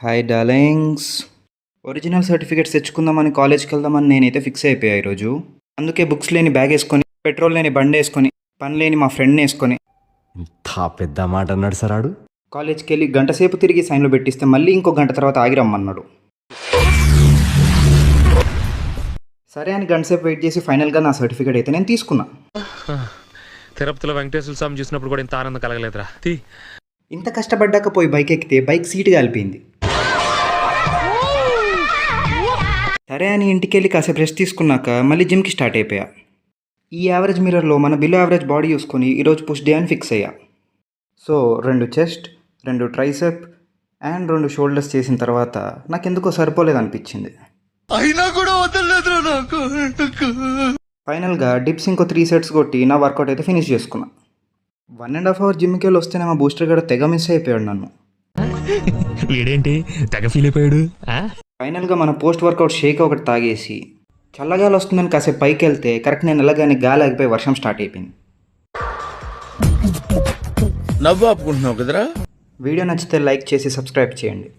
Hi darlings. Original certificates తెచ్చుకుందామని కాలేజ్కి వెళ్దామని నేనైతే ఫిక్స్ అయిపోయా ఈరోజు. అందుకే బుక్స్ లేని బ్యాగ్ వేసుకొని, పెట్రోల్ లేని బండి వేసుకొని, పని లేని మా ఫ్రెండ్ని వేసుకొని ఇంత పెద్ద మాట అన్నాడు సార్ ఆడు. కాలేజ్కి వెళ్ళి గంట సేపు తిరిగి సైన్లో పెట్టిస్తే మళ్ళీ ఇంకో గంట తర్వాత ఆగి రమ్మన్నాడు. సరే అని గంట సేపు వెయిట్ చేసి ఫైనల్గా నా సర్టిఫికేట్ అయితే నేను తీసుకున్నా. తిరుపతిలో వెంకటేశ్వర స్వామి చూసినప్పుడు కూడా ఇంత ఆనందం కలగలేదురా. ఇంత కష్టపడ్డాక పోయి బైక్ ఎక్కితే బైక్ సీట్ కాలిపోయింది. సరే అని ఇంటికి వెళ్ళి కాసేపు రెస్ట్ తీసుకున్నాక మళ్ళీ జిమ్కి స్టార్ట్ అయిపోయా. ఈ యావరేజ్ మిర్రర్లో మన బిలో యావరేజ్ బాడీ చూసుకొని ఈరోజు పుష్ డే అని ఫిక్స్ అయ్యా. So 2 chest, 2 tricep and 2 shoulders చేసిన తర్వాత నాకెందుకో సరిపోలేదు అనిపించింది. అయినా కూడా వదలలేదురా నాకు. ఫైనల్గా డిప్స్ ఇంకో 3 సెట్స్ కొట్టి నా వర్కౌట్ అయితే ఫినిష్ చేసుకున్నా. 1.5 అవర్ జిమ్కి వెళ్ళి వస్తేనే మా బూస్టర్ గడ తెగ మిస్ అయిపోయాడు నన్ను. వీడేంటి తెగ ఫీల్ అయిపోయాడు. ఫైనల్గా మన పోస్ట్ వర్కౌట్ షేక్ ఒకటి తాగేసి చల్లగాలి వస్తుందని కాసేపు పైకి వెళ్తే కరెక్ట్ నేను వెళ్ళగానే గాలి ఆగిపోయి వర్షం స్టార్ట్ అయిపోయింది. నవ్వు ఆపుకుంటున్నావు కదరా. వీడియో నచ్చితే లైక్ చేసి సబ్స్క్రైబ్ చేయండి.